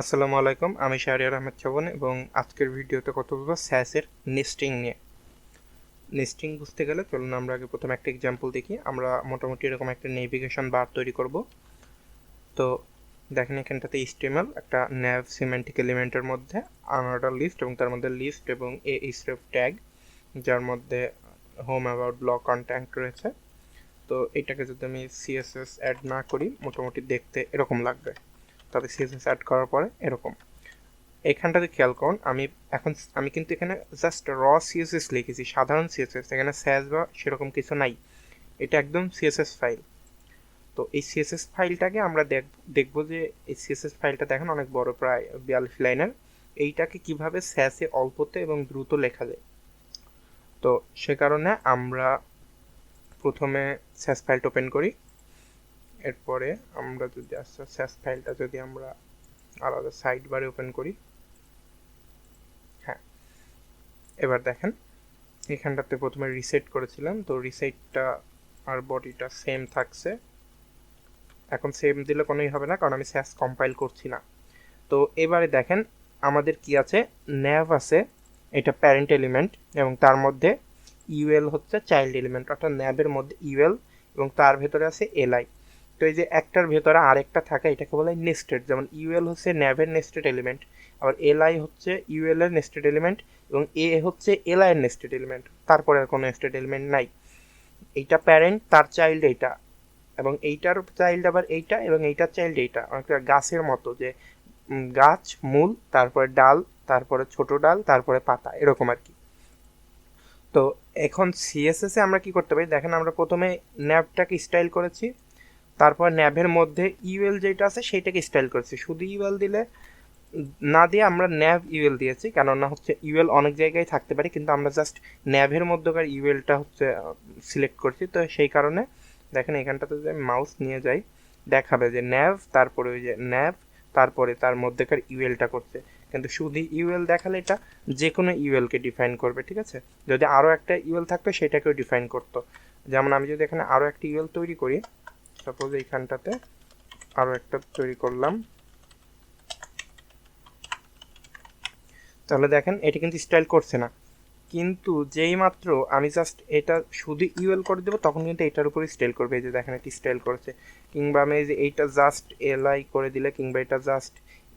আসসালামু আলাইকুম, আমি শাহরিয়ার আহমেদ চবন এবং আজকের ভিডিওতে কথা বলবো স্যাসের নেস্টিং নিয়ে। নেস্টিং বুঝতে গেলে চলুন আমরা আগে প্রথমে একটা এক্সাম্পল দেখি। আমরা মোটামুটি এরকম একটা নেভিগেশন বার তৈরি করব। তো দেখেন এখানটাতে HTML একটা nav সিমেন্টিক এলিমেন্টের মধ্যে আনঅর্ডার লিস্ট এবং তার মধ্যে লিস্ট এবং href ট্যাগ, যার মধ্যে হোম অ্যাবাউট ব্লক কন্ট্যাক্ট রয়েছে। তো এটাকে যদি আমি CSS অ্যাড না করি মোটামুটি দেখতে এরকম লাগবে, তবে CSS অ্যাড করার পরে এরকম। এখানটাতে খেয়াল করুন, আমি কিন্তু এখানে জাস্ট সিএসএস লিখেছি, সাধারণ সিএসএস, এখানে স্যাস বা সেরকম কিছু নাই, এটা একদম সিএসএস ফাইল। তো এই সিএসএস ফাইলটাকে আমরা দেখব যে এই সিএসএস ফাইলটা দেখেন অনেক বড়, প্রায় 42 লাইনের। এইটাকে কিভাবে স্যাসে অল্পতে এবং দ্রুত লেখা যায়। তো সে কারণে আমরা প্রথমে স্যাস ফাইলটা ওপেন করি। এরপরে আমরা যদি স্যাস ফাইলটা যদি আমরা আলাদা সাইড বারে ওপেন করি, হ্যাঁ, এবার দেখেন এখানটাতে প্রথমে রিসেট করেছিলাম, তো রিসেটটা আর বডিটা সেম থাকছে। এখন সেম দিলে কোনোই হবে না, কারণ আমি স্যাস কম্পাইল করছি না। তো এবারে দেখেন আমাদের কি আছে, ন্যাভ আছে, এটা প্যারেন্ট এলিমেন্ট, এবং তার মধ্যে ইউএল হচ্ছে চাইল্ড এলিমেন্ট, অর্থাৎ ন্যাভের মধ্যে ইউএল এবং তার ভেতরে আছে এলআই। তো এই যে একটার ভেতরে আরেকটা থাকে এটাকে বলা হয় নেস্টেড। যেমন ইউএল হচ্ছে ন্যাভের নেস্টেড এলিমেন্ট, আবার এলআই হচ্ছে ইউএল এর নেস্টেড এলিমেন্ট, এবং এ হচ্ছে এলআই এর নেস্টেড এলিমেন্ট, তারপরে আর কোনো নেস্টেড এলিমেন্ট নাই। এইটা প্যারেন্ট, তার চাইল্ড এইটা, এবং এইটার চাইল্ড আবার এইটা, এবং এইটার চাইল্ড এইটা। অনেকটা গাছের মতো, যে গাছ, মূল, তারপরে ডাল, তারপরে ছোট ডাল, তারপরে পাতা, এরকম আর কি। তো এখন সিএসএস এ আমরা কি করতে পারি দেখেন, আমরা প্রথমে ন্যাভটাকে স্টাইল করেছি, তারপর ন্যাভের মধ্যে ইউএল যেটা আছে সেইটাকে স্টাইল করেছি। শুধু ইউএল দিলে না দিয়ে আমরা ন্যাভ ইউএল দিয়েছি, কেননা হচ্ছে ইউএল অনেক জায়গায় থাকতে পারে, কিন্তু আমরা জাস্ট ন্যাভের মধ্যকার ইউএলটা হচ্ছে সিলেক্ট করছি। তো সেই কারণে দেখেন এখানটাতে যদি আমি মাউস নিয়ে যাই দেখাবে যে ন্যাভ, তারপরে ওই যে ন্যাভ, তারপরে তার মধ্যেকার ইউএলটা করছে। কিন্তু শুধু ইউএল দেখালে এটা যে কোনো ইউএলকে ডিফাইন করবে, ঠিক আছে। যদি আরও একটা ইউএল থাকতো সেটাকেও ডিফাইন করতো। যেমন আমি যদি এখানে আরও একটা ইউএল তৈরি করি, সাপোজ এইখানটাতে আরও একটা তৈরি করলাম, তাহলে দেখেন এটা কিন্তু স্টাইল করছে না। কিন্তু যেই মাত্র আমি জাস্ট এটা শুধু ইউএল করে দেবো তখন কিন্তু এটার উপরে স্টাইল করবে। এই যে দেখেন এটি স্টাইল করেছে। কিংবা আমি এই যে এইটা জাস্ট এলআই করে দিলে, কিংবা এটা জাস্ট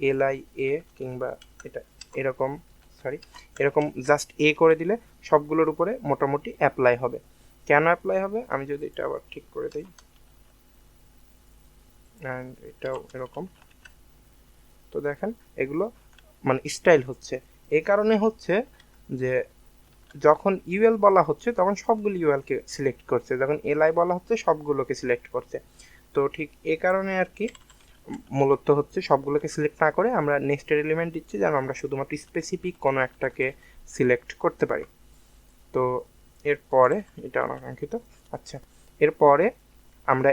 এলআই এ, কিংবা এটা এরকম, সরি, এরকম জাস্ট এ করে দিলে সবগুলোর উপরে মোটামুটি অ্যাপ্লাই হবে। কেন অ্যাপ্লাই হবে, আমি যদি এটা আবার ঠিক করে দিই, অ্যান্ড এটাও এরকম, তো দেখেন এগুলো মানে স্টাইল হচ্ছে। এই কারণে হচ্ছে যে যখন ইউএল বলা হচ্ছে তখন সবগুলো ইউএলকে সিলেক্ট করছে, যখন এলআই বলা হচ্ছে সবগুলোকে সিলেক্ট করছে। তো ঠিক এ কারণে আর কি মূলত হচ্ছে সবগুলোকে সিলেক্ট না করে আমরা নেক্সটের এলিমেন্ট দিচ্ছি, যেন আমরা শুধুমাত্র স্পেসিফিক কোনো একটাকে সিলেক্ট করতে পারি। তো এরপরে এটা অনাকাঙ্ক্ষিত, আচ্ছা, এরপরে আমরা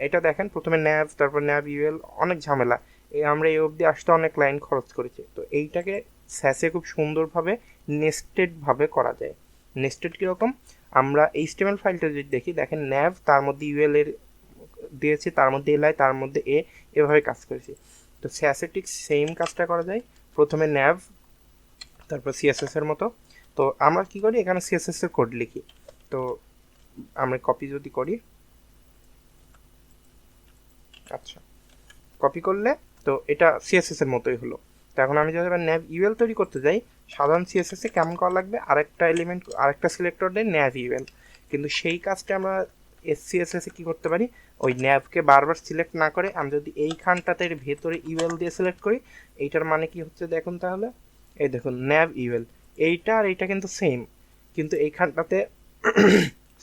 এটা দেখেন প্রথমে ন্যাভ, তারপর ন্যাভ ইউএল, অনেক ঝামেলা। আমরা এই অবধি আসতে অনেক লাইন খরচ করেছি। তো এইটাকে স্যাসে খুব সুন্দরভাবে নেস্টেডভাবে করা যায়। নেস্টেড কীরকম, আমরা HTML ফাইলটা যদি দেখি, দেখেন ন্যাভ, তার মধ্যে ইউএল এর দিয়েছি, তার মধ্যে এলআই, তার মধ্যে এ, এভাবে কাজ করেছি। তো স্যাসে ঠিক সেম কাজটা করা যায়, প্রথমে ন্যাভ, তারপর সিএসএস এর মতো। তো আমরা কি করি, এখানে সিএসএস এর কোড লিখি। তো আমরা কপি যদি করি, আচ্ছা, কপি করলে তো এটা সিএসএস এর মতোই হলো। তো এখন আমি যদি ন্যাভ ইউএল তৈরি করতে যাই, সাধারণ সিএসএস এ কেমন করা লাগবে, আরেকটা এলিমেন্ট, আরেকটা সিলেক্টর দিয়ে ন্যাভ ইউএল। কিন্তু সেই কাজটা আমরা এসসিএসএস এ কি করতে পারি, ওই ন্যাভকে বারবার সিলেক্ট না করে আমি যদি এইখানটাতে ভেতরে ইউএল দিয়ে সিলেক্ট করি, এইটার মানে কি হচ্ছে দেখুন তাহলে, এই দেখুন ন্যাভ ইউএল, এইটা আর এইটা কিন্তু সেম, কিন্তু এইখানটাতে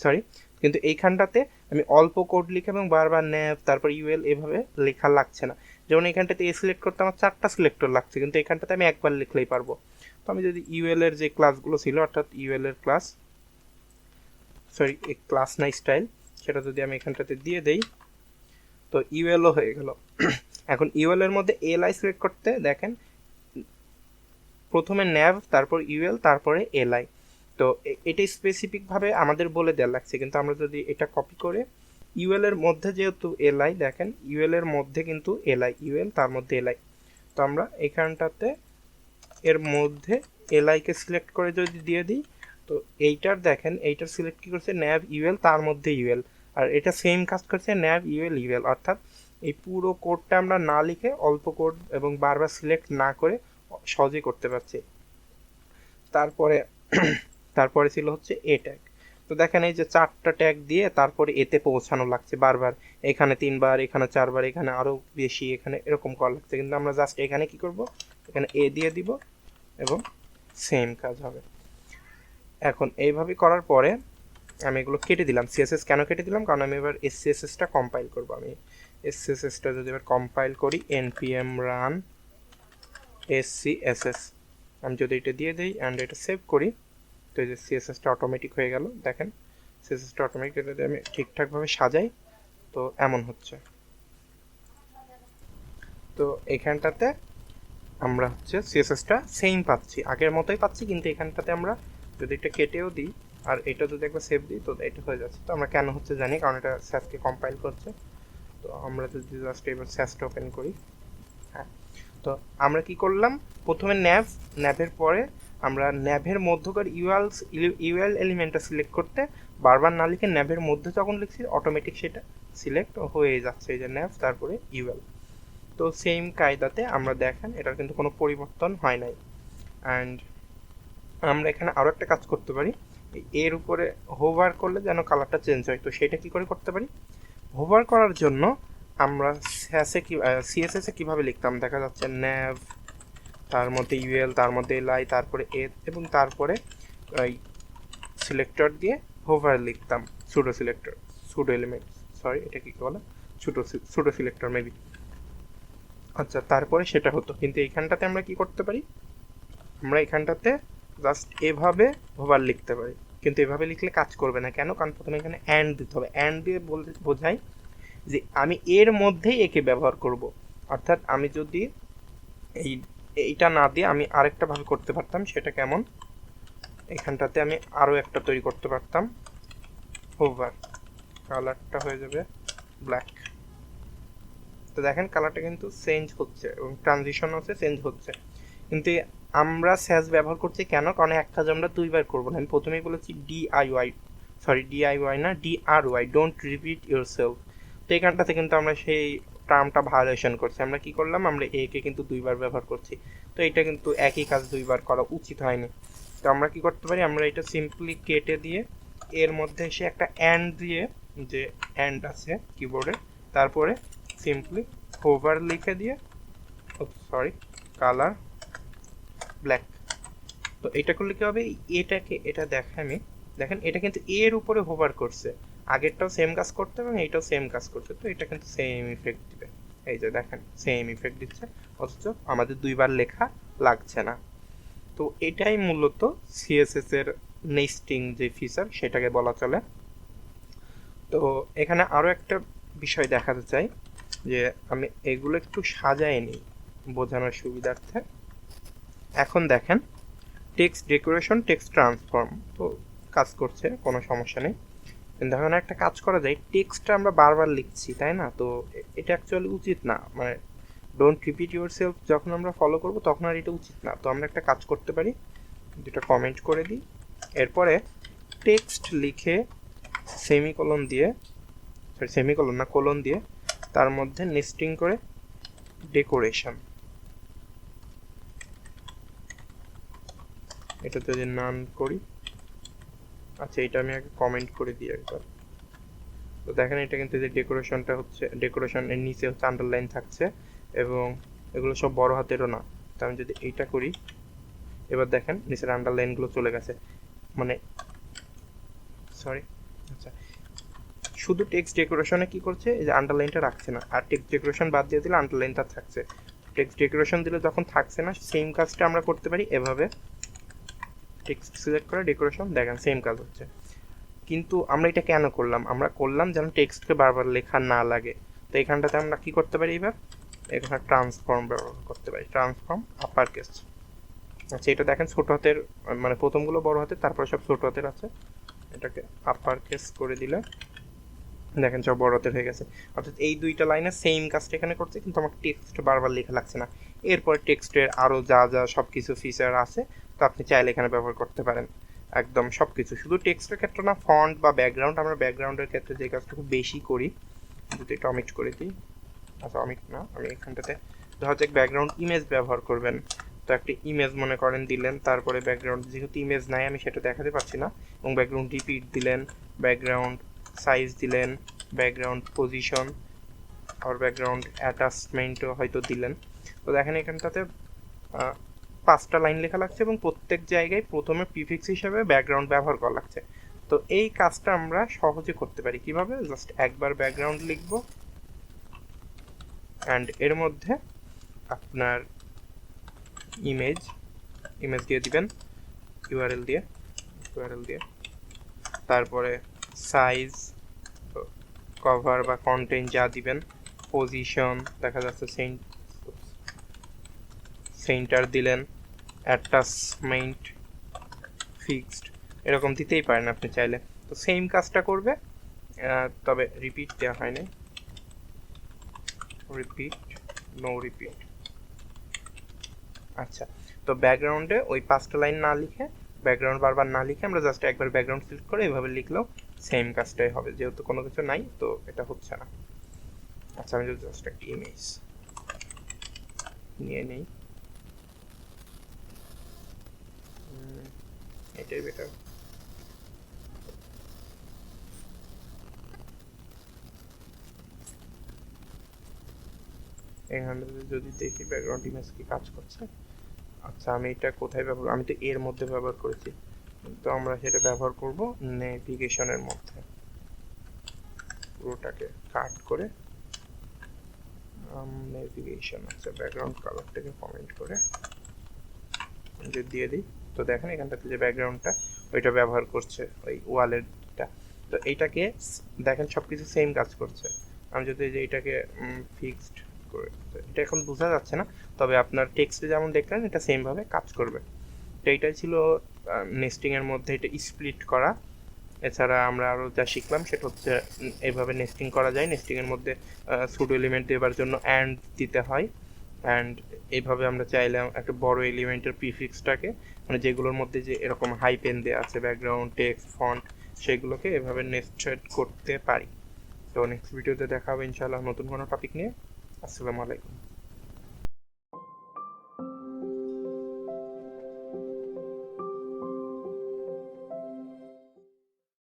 সরি, কিন্তু এইখানটাতে আমি অল্প কোড লিখে এবং বারবার ন্যাভ তারপর ইউএল এভাবে লেখা লাগছে না। যেমন এখানটাতে এ সিলেক্ট করতে আমার 4টা সিলেক্টর লাগছে, কিন্তু এখানটাতে আমি একবার লিখলেই পারবো। তো আমি যদি ইউএল এর যে ক্লাসগুলো ছিল, অর্থাৎ ইউএল এর ক্লাস, সরি ক্লাস না স্টাইল, সেটা যদি আমি এখানটাতে দিয়ে দেই, তো ইউএলও হয়ে গেল। এখন ইউএল এর মধ্যে এলআই সিলেক্ট করতে দেখেন প্রথমে ন্যাভ, তারপর ইউএল, তারপরে এলআই। তো এটা স্পেসিফিকভাবে আমাদের বলে দেওয়া লাগছে, কিন্তু আমরা যদি এটা কপি করে ইউএল এর মধ্যে যেহেতু এলআই, দেখেন ইউএল এর মধ্যে কিন্তু এলআই, ইউএল তার মধ্যে এলআই, তো আমরা এখানটাতে এর মধ্যে এলআইকে সিলেক্ট করে যদি দিয়ে দিই, তো এইটার দেখেন এইটার সিলেক্ট কী করছে ন্যাভ ইউএল, তার মধ্যে ইউএল, আর এটা সেম কাজ করছে ন্যাভ ইউএল ইউএল, অর্থাৎ এই পুরো কোডটা আমরা না লিখে অল্প কোড এবং বারবার সিলেক্ট না করে সহজেই করতে পারছি। তারপরে তারপরে ছিল হচ্ছে এ ট্যাগ। তো দেখেন এই যে 4টা ট্যাগ দিয়ে তারপরে এতে পৌঁছানো লাগছে বারবার, এখানে 3বার, এখানে 4বার, এখানে আরও বেশি, এখানে এরকম করা লাগছে, কিন্তু আমরা জাস্ট এখানে কি করব, এখানে এ দিয়ে দিব এবং সেম কাজ হবে। এখন এইভাবে করার পরে আমি এগুলো কেটে দিলাম। সিএসএস কেন কেটে দিলাম, কারণ আমি এবার এসসিএসএসটা কম্পাইল করব। আমি এসসিএসএসটা যদি এবার কম্পাইল করি npm run scss, আমি যদি এটা দিয়ে দিই অ্যান্ড এটা সেভ করি, তো এই যে সিএসএসটা অটোমেটিক হয়ে গেল। দেখেন সিএসএসটা অটোমেটিক, যদি আমি ঠিকঠাকভাবে সাজাই তো এমন হচ্ছে। তো এখানটাতে আমরা হচ্ছে সিএসএসটা সেম পাচ্ছি, আগের মতোই পাচ্ছি, কিন্তু এখানটাতে আমরা যদি এটা কেটেও দিই আর এটা যদি একবার সেভ দিই তো এটা হয়ে যাচ্ছে। তো আমরা কেন হচ্ছে জানি, কারণ এটা স্যাসকে কম্পাইল করছে। তো আমরা যদি জাস্ট এবার স্যাসটা ওপেন করি, হ্যাঁ, তো আমরা কি করলাম, প্রথমে ন্যাভের পরে আমরা ন্যাভের মধ্যকার ইউএল এলিমেন্টটা সিলেক্ট করতে বারবার না লিখে ন্যাভের মধ্যে যখন লিখছি অটোমেটিক সেটা সিলেক্ট হয়ে যাচ্ছে, এই যে ন্যাভ তারপরে ইউএল। তো সেম কায়দাতে আমরা দেখেন এটার কিন্তু কোনো পরিবর্তন হয় নাই। অ্যান্ড আমরা এখানে আরও একটা কাজ করতে পারি, এর উপরে হোভার করলে যেন কালারটা চেঞ্জ হয়। তো সেটা কি করে করতে পারি, হোভার করার জন্য আমরা সিএসএসে কীভাবে লিখতাম, দেখা যাচ্ছে ন্যাভ, তার মধ্যে ইউএল, তার মধ্যে এলআই, তারপরে এ, এবং তারপরে এই সিলেক্টর দিয়ে হোভার লিখতাম, সুডো এলিমেন্ট, সরি এটা কী বলে, সুডো সিলেক্টর মেবি। আচ্ছা, তারপরে সেটা হতো, কিন্তু এইখানটাতে আমরা কি করতে পারি, আমরা এখানটাতে জাস্ট এভাবে হোভার লিখতে পারি, কিন্তু এভাবে লিখলে কাজ করবে না। কেন, কারণ প্রথমে এখানে অ্যান্ড দিতে হবে। অ্যান্ড দিয়ে বোঝাই যে আমি এর মধ্যেই একে ব্যবহার করব, অর্থাৎ আমি যদি এইটা না দিয়ে আমি আরেকটা ভাবে করতে পারতাম, সেটা কেমন, এখানটাতে আমি আরও একটা তৈরি করতে পারতাম, হোভার, কালারটা হয়ে যাবে ব্ল্যাক। তো দেখেন কালারটা কিন্তু চেঞ্জ হচ্ছে এবং ট্রানজিশন হচ্ছে, চেঞ্জ হচ্ছে। কিন্তু আমরা স্যাস ব্যবহার করছি কেন, কারণ এক কাজ আমরা দুইবার করবো না। আমি প্রথমেই বলেছি ডিআইওয়াই না, DIY, don't repeat your self. তো এখানটাতে কিন্তু আমরা সেই টার্মটা ভায়োলেশন করছি। আমরা কি করলাম, আমরা একে কিন্তু দুইবার ব্যবহার করছি, তো এটা কিন্তু একই কাজ দুইবার করা উচিত হয়নি। তো আমরা কি করতে পারি, আমরা এটা সিম্পলি কেটে দিয়ে এর মধ্যে এসে একটা অ্যান্ড দিয়ে, যে অ্যান্ড আছে কিবোর্ডে, তারপরে সিম্পলি হোভার লিখে দিয়ে, সরি, কালার ব্ল্যাক। তো এটা করলে কি হবে, এটা দেখেন এটা কিন্তু এর উপরে হোভার করছে, আগেরটাও সেম কাজ করতে এবং এইটাও সেম কাজ করছে, তো এটা কিন্তু সেম ইফেক্ট দিবে। এই যে দেখেন সেম ইফেক্ট দিচ্ছে, অথচ আমাদের দুইবার লেখা লাগছে না। তো এটাই মূলত সিএসএস এর নেস্টিং যে ফিচার সেটাকে বলা চলে। তো এখানে আরও একটা বিষয় দেখাতে চাই, যে আমি এগুলো একটু সাজাই নিই বোঝানোর সুবিধার্থে। এখন দেখেন টেক্সট ডেকোরেশন, টেক্সট ট্রান্সফর্ম তো কাজ করছে, কোনো সমস্যা নেই। কিন্তু এখন একটা কাজ করা যায়, টেক্সটটা আমরা বারবার লিখছি, তাই না, তো এটা অ্যাকচুয়ালি উচিত না, মানে ডোন্ট রিপিট ইউর সেলফ যখন আমরা ফলো করবো তখন আর এটা উচিত না। তো আমরা একটা কাজ করতে পারি, যেটা কমেন্ট করে দিই, এরপরে টেক্সট লিখে সেমিকোলন দিয়ে, সরি সেমিকোলন না, কোলন দিয়ে, তার মধ্যে নেস্টিং করে ডেকোরেশন, এটা যদি নান করি, আচ্ছা এটা আমি আগে কমেন্ট করে দিই একবার। তো দেখেন এটা কিন্তু যে ডেকোরেশনটা হচ্ছে, ডেকোরেশনের নিচে হচ্ছে আন্ডারলাইন থাকছে এবং এগুলো সব বড় হাতেরও না। তো আমি যদি এইটা করি, এবার দেখেন নিচের আন্ডারলাইনগুলো চলে গেছে, মানে সরি, আচ্ছা শুধু টেক্সট ডেকোরেশনে কি করছে, এই যে আন্ডারলাইনটা রাখছে না, আর টেক্সট ডেকোরেশন বাদ দিয়ে দিলে আন্ডারলাইনটা থাকছে। টেক্সট ডেকোরেশন দিলে যখন থাকছে না, সেম কাজটা আমরা করতে পারি এভাবে, টেক্সট সিলেক্ট করে ডেকোরেশন, দেখেন সেম কাজ হচ্ছে। কিন্তু আমরা এটা কেন করলাম, আমরা করলাম যেন টেক্সটকে বারবার লেখা না লাগে। তো এখানটাতে আমরা কি করতে পারি, এখানে ট্রান্সফর্ম ব্যবহার করতে পারি, ট্রান্সফর্ম আপার কেস। আচ্ছা এটা দেখেন ছোট হাতের, মানে প্রথমগুলো বড় হাতের, তারপরে সব ছোট হাতের আছে, এটাকে আপার কেস করে দিলে দেখেন সব বড় হাতের হয়ে গেছে। অর্থাৎ এই দুইটা লাইনে সেম কাজটা এখানে করছে, কিন্তু আমার টেক্সট বারবার লেখা লাগছে না। এরপর টেক্সটের আরও যা যা সব কিছু ফিচার আছে তো আপনি চাইলে এখানে ব্যবহার করতে পারেন একদম সব কিছু, শুধু টেক্সটের ক্ষেত্রে না, ফন্ট বা ব্যাকগ্রাউন্ড। আমরা ব্যাকগ্রাউন্ডের ক্ষেত্রে যে কাজটা খুব বেশি করি, যদি এটা অমিট করে দিই, আচ্ছা অমিট না, আমি এখানটাতে ধর যে ব্যাকগ্রাউন্ড ইমেজ ব্যবহার করবেন, তো একটা ইমেজ মনে করেন দিলেন, তারপরে ব্যাকগ্রাউন্ড যেহেতু ইমেজ নাই আমি সেটা দেখাতে পারছি না, এবং ব্যাকগ্রাউন্ড রিপিট দিলেন, ব্যাকগ্রাউন্ড সাইজ দিলেন, ব্যাকগ্রাউন্ড পজিশন, আর ব্যাকগ্রাউন্ড অ্যাটাচমেন্টও হয়তো দিলেন। তো দেখেন এখানটাতে 5টা লাইন লেখা লাগছে এবং প্রত্যেক জায়গায় প্রথমে প্রিফিক্স হিসেবে ব্যাকগ্রাউন্ড ব্যবহার করা লাগছে। তো এই কাজটা আমরা সহজে করতে পারি কিভাবে, জাস্ট একবার ব্যাকগ্রাউন্ড লিখব অ্যান্ড এর মধ্যে আপনার ইমেজ দিয়ে দিবেন, ইউআরএল দিয়ে তারপরে সাইজ, কভার বা কন্টেন্ট যা দিবেন, পজিশন দেখা যাচ্ছে সেন্টার দিলেন, অ্যাটাচমেন্ট ফিক্সড, এরকম দিতেই পারেন আপনি চাইলে। তো সেম কাজটা করবে, তবে রিপিট দেওয়া হয় না, নো রিপিট। আচ্ছা, তো ব্যাকগ্রাউন্ডে ওই 5টা লাইন না লিখে, ব্যাকগ্রাউন্ড বারবার না লিখে আমরা জাস্ট একবার ব্যাকগ্রাউন্ড সিলেক্ট করে এভাবে লিখলেও সেম কাজটাই হবে, যেহেতু কোনো কিছু নাই তো এটা হচ্ছে না। আচ্ছা, আমি যদি জাস্ট একটা ইমেজ নিয়ে নেই, এটাই বেটার। এখানে যদি দেখি ব্যাকগ্রাউন্ড ইমেজ কি কাজ করছে। আচ্ছা, আমি এটা কোথায় ব্যবহার, আমি তো এর মধ্যে ব্যবহার করেছি, তো আমরা সেটা ব্যবহার করব নেভিগেশনের মধ্যে, পুরোটাকে কাট করে নেভিগেশন। আচ্ছা, ব্যাকগ্রাউন্ড কালারটাকে কমেন্ট করে যদি দিয়ে দিই, তো দেখেন এখানটাতে যে ব্যাকগ্রাউন্ডটা ওইটা ব্যবহার করছে ওই ওয়ালেরটা। তো এইটাকে দেখেন সব কিছু সেম কাজ করছে। আমি যদি যে এটাকে ফিক্সড করে, এটা এখন বোঝা যাচ্ছে না, তবে আপনার টেক্সটে যেমন দেখলেন এটা সেমভাবে কাজ করবে। তো এইটাই ছিল নেস্টিংয়ের মধ্যে এটা স্প্লিট করা। এছাড়া আমরা আরও যা শিখলাম সেটা হচ্ছে এইভাবে নেস্টিং করা যায়। নেস্টিংয়ের মধ্যে সুডো এলিমেন্ট দেওয়ার জন্য অ্যান্ড দিতে হয়, অ্যান্ড এইভাবে আমরা চাইলে একটা বড় এলিমেন্টের প্রিফিক্সটাকে, মানে যেগুলোর মধ্যে যে এরকম হাইপেন দেওয়া আছে ব্যাকগ্রাউন্ড টেক্সট ফন্ট, সেগুলোকে এভাবে নেস্টেড করতে পারি। তো নেক্সট ভিডিওতে দেখা হবে ইনশাআল্লাহ নতুন কোনো টপিক নিয়ে। আসসালামু আলাইকুম।